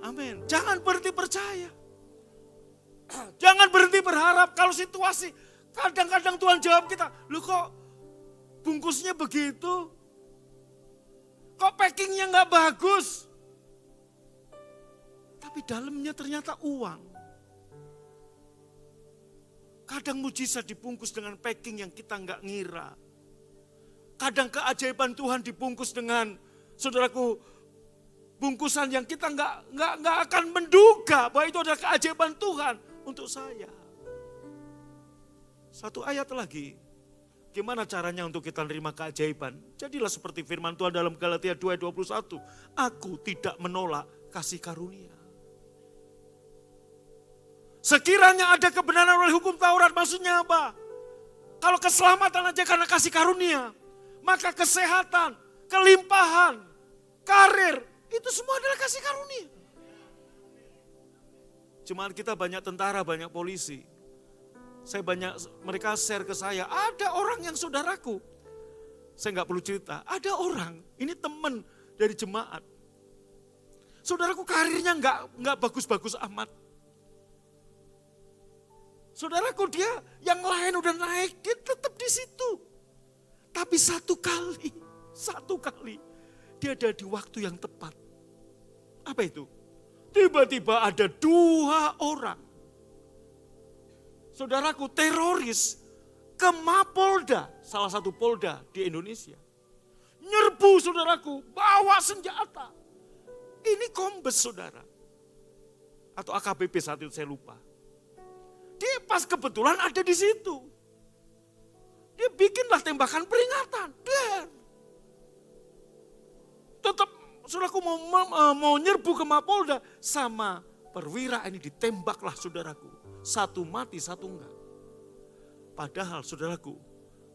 Amin. Jangan berhenti percaya. Jangan berhenti berharap kalau situasi. Kadang-kadang Tuhan jawab kita. Loh kok bungkusnya begitu? Kok packingnya gak bagus? Tapi dalamnya ternyata uang. Kadang mujizat dibungkus dengan packing yang kita gak ngira. Kadang keajaiban Tuhan dibungkus dengan, saudaraku, bungkusan yang kita nggak akan menduga bahwa itu adalah keajaiban Tuhan untuk saya. Satu ayat lagi, gimana caranya untuk kita menerima keajaiban? Jadilah seperti firman Tuhan dalam Galatia 2:21. Aku tidak menolak kasih karunia. Sekiranya ada kebenaran oleh hukum Taurat, maksudnya apa? Kalau keselamatan aja karena kasih karunia, maka kesehatan, kelimpahan, karir, itu semua adalah kasih karunia. Cuman kita banyak tentara, banyak polisi. Mereka share ke saya, ada orang yang saudaraku. Saya nggak perlu cerita, ada orang, ini teman dari jemaat. Saudaraku karirnya nggak bagus-bagus amat. Saudaraku dia yang lain udah naik, dia tetap di situ. Tapi satu kali dia ada di waktu yang tepat. Apa itu? Tiba-tiba ada 2 orang. Saudaraku teroris ke Mapolda, salah satu polda di Indonesia. Nyerbu saudaraku, bawa senjata. Ini kombes saudara. Atau AKBP saat itu saya lupa. Dia pas kebetulan ada di situ. Dia bikinlah tembakan peringatan. Tetap saudaraku mau nyerbu ke Mapolda. Sama perwira ini ditembaklah saudaraku. Satu mati, satu enggak. Padahal saudaraku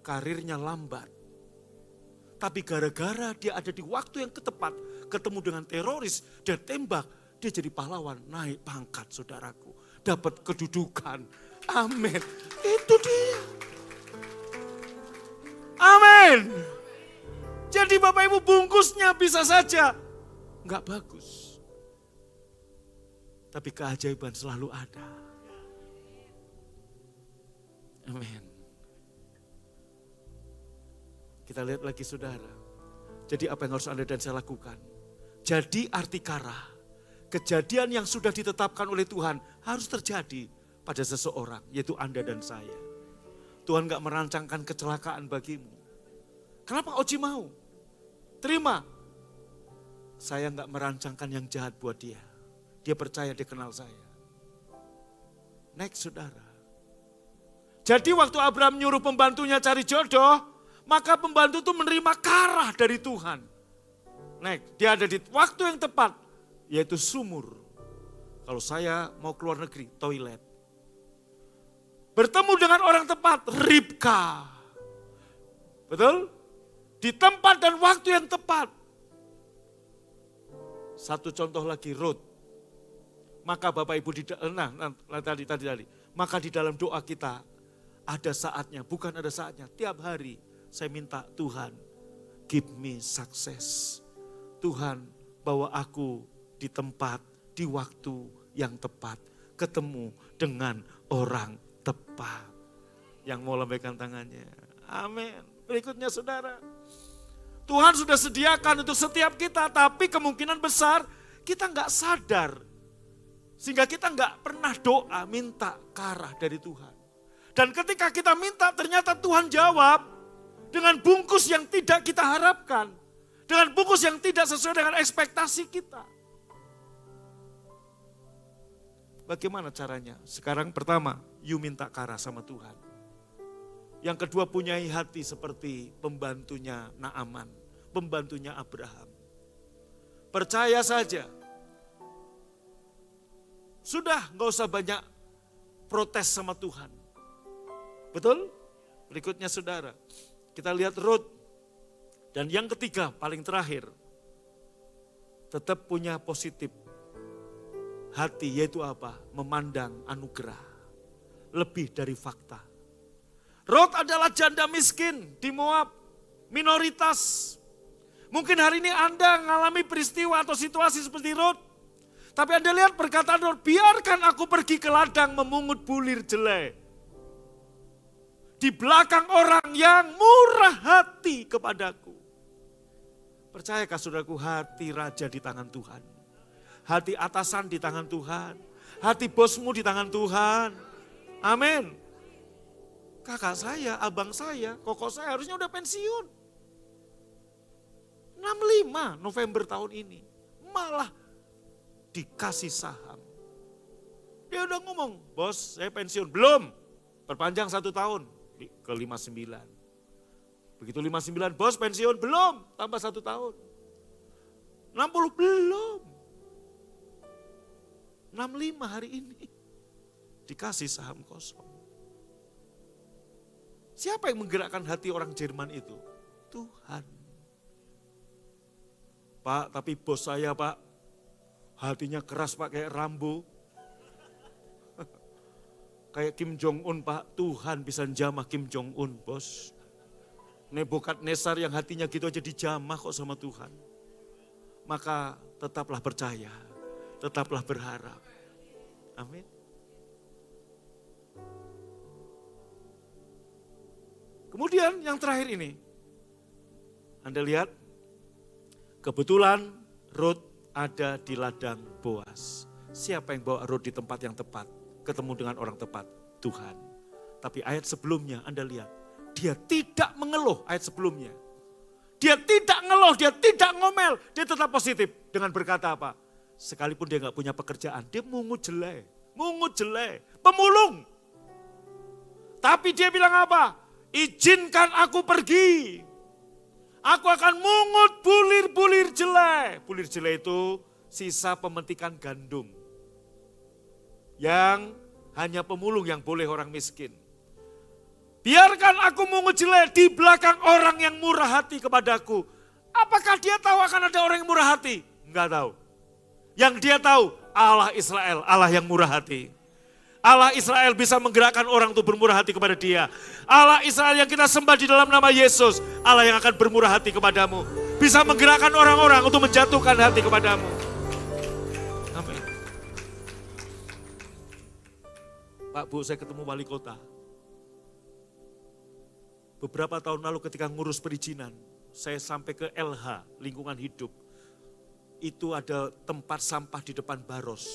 karirnya lambat. Tapi gara-gara dia ada di waktu yang tepat. Ketemu dengan teroris dan tembak. Dia jadi pahlawan, naik pangkat saudaraku. Dapat kedudukan. Amin. Itu dia. Amin. Jadi Bapak Ibu bungkusnya bisa saja enggak bagus. Tapi keajaiban selalu ada. Amin. Kita lihat lagi saudara. Jadi apa yang harus Anda dan saya lakukan? Jadi arti kara. Kejadian yang sudah ditetapkan oleh Tuhan harus terjadi pada seseorang, yaitu Anda dan saya. Tuhan gak merancangkan kecelakaan bagimu. Kenapa Oji mau? Terima. Saya gak merancangkan yang jahat buat dia. Dia percaya dia kenal saya. Next saudara. Jadi waktu Abraham nyuruh pembantunya cari jodoh, maka pembantu itu menerima karah dari Tuhan. Next, dia ada di waktu yang tepat, yaitu sumur. Kalau saya mau keluar negeri, toilet. Bertemu dengan orang tepat, Ribka. Betul? Di tempat dan waktu yang tepat. Satu contoh lagi, Ruth. Maka Bapak Ibu, tadi. Maka di dalam doa kita ada saatnya, bukan ada saatnya. Tiap hari saya minta Tuhan, give me success. Tuhan bawa aku di tempat, di waktu yang tepat. Ketemu dengan orang tepat. Yang mau lambaikan tangannya. Amin. Berikutnya saudara. Tuhan sudah sediakan untuk setiap kita, tapi kemungkinan besar kita nggak sadar. Sehingga kita nggak pernah doa minta karah dari Tuhan. Dan ketika kita minta ternyata Tuhan jawab dengan bungkus yang tidak kita harapkan. Dengan bungkus yang tidak sesuai dengan ekspektasi kita. Bagaimana caranya? Sekarang pertama, you minta karah sama Tuhan. Yang kedua, punyai hati seperti pembantunya Naaman, pembantunya Abraham. Percaya saja. Sudah, gak usah banyak protes sama Tuhan. Betul? Berikutnya saudara, kita lihat Ruth. Dan yang ketiga, paling terakhir, tetap punya positif hati, yaitu apa? Memandang anugerah. Lebih dari fakta. Ruth adalah janda miskin di Moab, minoritas. Mungkin hari ini Anda mengalami peristiwa atau situasi seperti Ruth. Tapi Anda lihat perkataan Ruth, biarkan aku pergi ke ladang memungut bulir jelai. Di belakang orang yang murah hati kepadaku. Percayakah saudaraku, hati raja di tangan Tuhan. Hati atasan di tangan Tuhan. Hati bosmu di tangan Tuhan. Amin. Kakak saya, abang saya, kokok saya harusnya udah pensiun. 65 November tahun ini. Malah dikasih saham. Dia udah ngomong, bos saya pensiun. Belum, perpanjang 1 tahun ke 59. Begitu 59, bos pensiun. Belum, tambah 1 tahun. 60 belum. 65 hari ini dikasih saham kosong. Siapa yang menggerakkan hati orang Jerman itu? Tuhan. Pak, tapi bos saya pak, hatinya keras pak, kayak Rambo. Kayak Kim Jong-un pak, Tuhan bisa jamah Kim Jong-un bos. Nebukadnezar yang hatinya gitu aja dijamah kok sama Tuhan. Maka tetaplah percaya, tetaplah berharap. Amin. Kemudian yang terakhir ini, Anda lihat, kebetulan Ruth ada di ladang Boas. Siapa yang bawa Ruth di tempat yang tepat, ketemu dengan orang tepat? Tuhan. Tapi ayat sebelumnya Anda lihat, dia tidak mengeluh ayat sebelumnya. Dia tidak ngeluh, dia tidak ngomel, dia tetap positif dengan berkata apa? Sekalipun dia gak punya pekerjaan, dia mungut jelai, pemulung. Tapi dia bilang apa? Izinkan aku pergi. Aku akan mungut bulir-bulir jelai. Bulir jelai itu sisa pemetikan gandum. Yang hanya pemulung yang boleh orang miskin. Biarkan aku mungut jelai di belakang orang yang murah hati kepadaku. Apakah dia tahu akan ada orang yang murah hati? Enggak tahu. Yang dia tahu Allah Israel, Allah yang murah hati. Allah Israel bisa menggerakkan orang untuk bermurah hati kepada dia. Allah Israel yang kita sembah di dalam nama Yesus, Allah yang akan bermurah hati kepadamu. Bisa menggerakkan orang-orang untuk menjatuhkan hati kepadamu. Amin. Pak Bu, saya ketemu wali kota. Beberapa tahun lalu ketika ngurus perizinan, saya sampai ke LH, lingkungan hidup. Itu ada tempat sampah di depan Baros.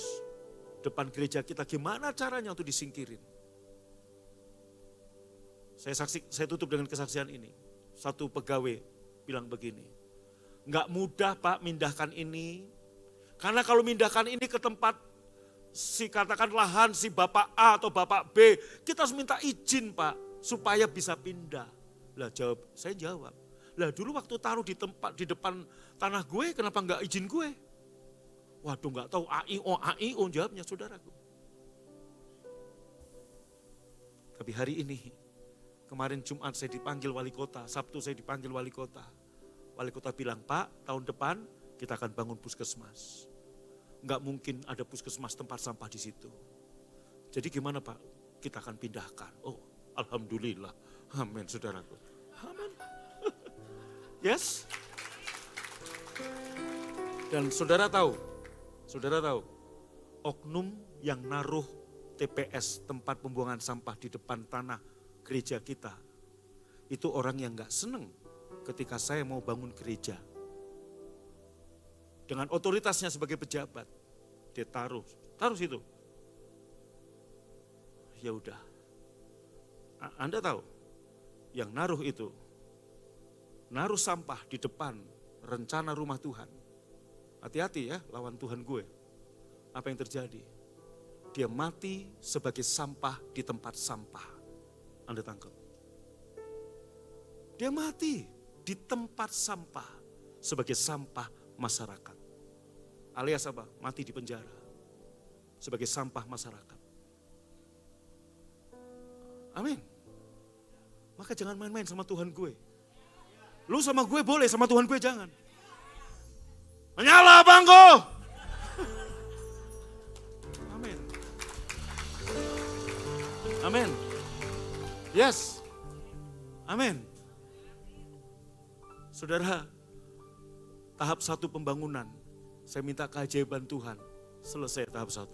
Depan gereja kita, gimana caranya untuk disingkirin? Saya tutup dengan kesaksian ini. Satu pegawai bilang begini, enggak mudah Pak mindahkan ini, karena kalau mindahkan ini ke tempat katakan lahan si Bapak A atau Bapak B, kita harus minta izin Pak, supaya bisa pindah. Lah saya jawab, lah dulu waktu taruh di tempat di depan tanah gue, kenapa enggak izin gue? Waduh enggak tahu AIO jawabnya saudaraku. Tapi hari ini, kemarin Jumat saya dipanggil wali kota, Sabtu saya dipanggil wali kota. Wali kota bilang, Pak tahun depan kita akan bangun puskesmas. Enggak mungkin ada puskesmas tempat sampah di situ. Jadi gimana Pak? Kita akan pindahkan. Oh alhamdulillah, amin saudaraku. Amin. Yes. Dan saudara tahu, oknum yang naruh TPS, tempat pembuangan sampah di depan tanah gereja kita, itu orang yang gak seneng ketika saya mau bangun gereja. Dengan otoritasnya sebagai pejabat, dia taruh situ. Ya udah, Anda tahu, yang naruh itu, naruh sampah di depan rencana rumah Tuhan. Hati-hati ya, lawan Tuhan gue. Apa yang terjadi? Dia mati sebagai sampah di tempat sampah. Anda tangkap? Dia mati di tempat sampah sebagai sampah masyarakat. Alias apa? Mati di penjara sebagai sampah masyarakat. Amin. Maka jangan main-main sama Tuhan gue. Lu sama gue boleh, sama Tuhan gue jangan. Menyala bangko. Amin. Amin. Yes. Amin. Saudara, tahap 1 pembangunan, saya minta keajaiban Tuhan, selesai tahap 1.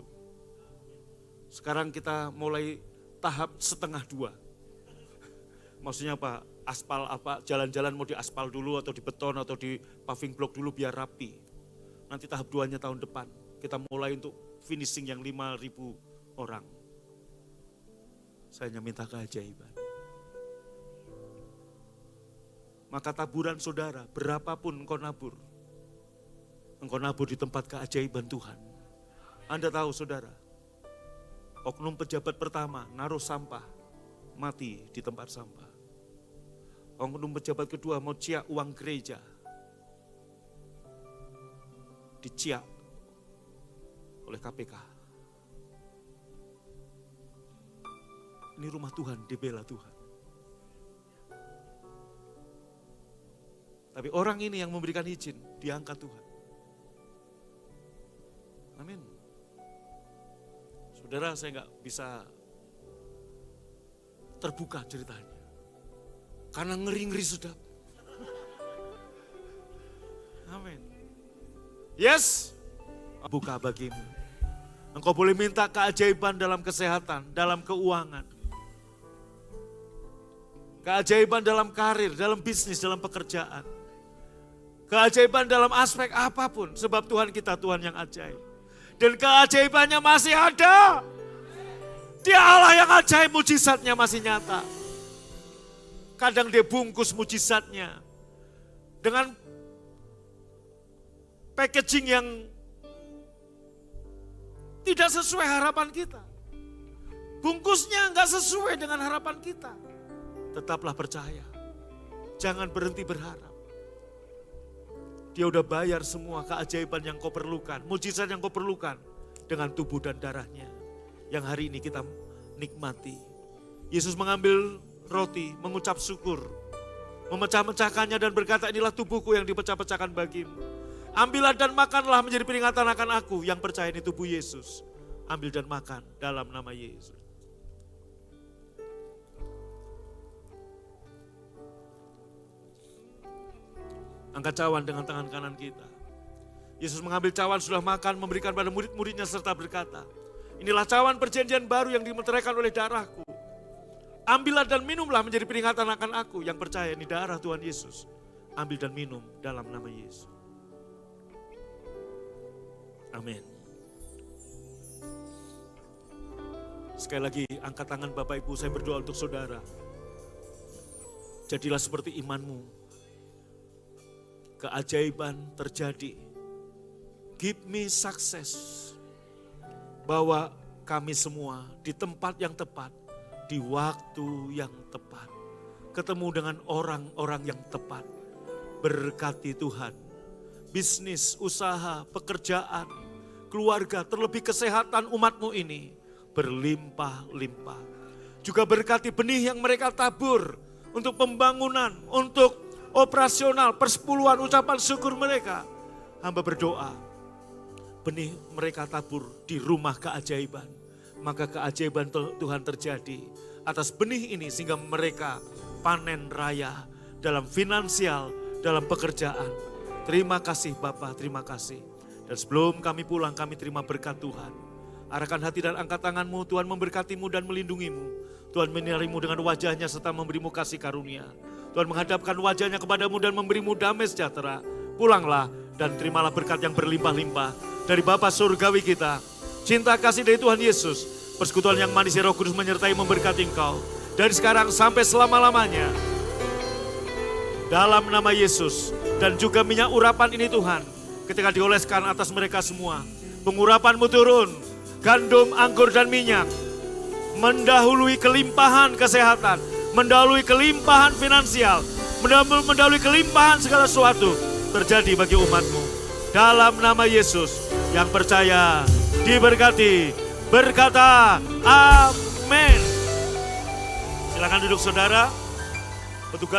Sekarang kita mulai tahap setengah 2. Maksudnya apa? Aspal apa? Jalan-jalan mau diaspal dulu atau di beton atau di paving block dulu biar rapi. Nanti tahap 2-nya tahun depan. Kita mulai untuk finishing yang 5.000 orang. Saya hanya minta keajaiban. Maka taburan saudara, berapapun engkau nabur di tempat keajaiban Tuhan. Anda tahu saudara, oknum pejabat pertama naruh sampah, mati di tempat sampah. Oknum pejabat kedua mau ciak uang gereja, diciak oleh KPK. Ini rumah Tuhan, dibela Tuhan. Tapi orang ini yang memberikan izin, diangkat Tuhan. Amin. Saudara, saya nggak bisa terbuka ceritanya. Karena ngeri-ngeri sedap. Amin. Yes, buka bagimu. Engkau boleh minta keajaiban dalam kesehatan, dalam keuangan. Keajaiban dalam karir, dalam bisnis, dalam pekerjaan. Keajaiban dalam aspek apapun, sebab Tuhan kita Tuhan yang ajaib. Dan keajaibannya masih ada. Dia Allah yang ajaib, mujizatnya masih nyata. Kadang dia bungkus mujizatnya dengan packaging yang tidak sesuai harapan kita. Bungkusnya enggak sesuai dengan harapan kita. Tetaplah percaya. Jangan berhenti berharap. Dia udah bayar semua keajaiban yang kau perlukan, mujizat yang kau perlukan dengan tubuh dan darahnya yang hari ini kita nikmati. Yesus mengambil roti, mengucap syukur, memecah-mecahkannya dan berkata, inilah tubuhku yang dipecah-pecahkan bagimu. Ambillah dan makanlah menjadi peringatan akan aku yang percaya ini tubuh Yesus. Ambil dan makan dalam nama Yesus. Angkat cawan dengan tangan kanan kita. Yesus mengambil cawan, sudah makan, memberikan pada murid-muridnya serta berkata, inilah cawan perjanjian baru yang dimeteraikan oleh darahku. Ambillah dan minumlah menjadi peringatan akan aku yang percaya ini darah Tuhan Yesus. Ambil dan minum dalam nama Yesus. Amin. Sekali lagi angkat tangan Bapak Ibu, saya berdoa untuk saudara. Jadilah seperti imanmu. Keajaiban terjadi. Give me success. bahwa kami semua di tempat yang tepat, di waktu yang tepat, ketemu dengan orang-orang yang tepat. Berkati Tuhan, bisnis, usaha, pekerjaan, keluarga, terlebih kesehatan umat-Mu ini berlimpah-limpah. Juga berkati benih yang mereka tabur untuk pembangunan, untuk operasional, persepuluhan, ucapan syukur mereka. Hamba berdoa, benih mereka tabur di rumah keajaiban, maka keajaiban Tuhan terjadi atas benih ini sehingga mereka panen raya dalam finansial, dalam pekerjaan. Terima kasih Bapa, terima kasih. Dan sebelum kami pulang, kami terima berkat Tuhan. Arahkan hati dan angkat tanganmu, Tuhan memberkatimu dan melindungimu. Tuhan menyinarimu dengan wajahnya serta memberimu kasih karunia. Tuhan menghadapkan wajahnya kepadamu dan memberimu damai sejahtera. Pulanglah dan terimalah berkat yang berlimpah-limpah dari Bapa surgawi kita. Cinta kasih dari Tuhan Yesus, persekutuan yang manis Roh Kudus menyertai memberkati engkau dari sekarang sampai selama-lamanya. Dalam nama Yesus, dan juga minyak urapan ini Tuhan, ketika dioleskan atas mereka semua, pengurapan-Mu turun, gandum, anggur dan minyak, mendahului kelimpahan kesehatan, mendahului kelimpahan finansial, mendahului kelimpahan segala sesuatu terjadi bagi umat-Mu. Dalam nama Yesus, yang percaya diberkati, berkata amin. Silakan duduk saudara. Petugas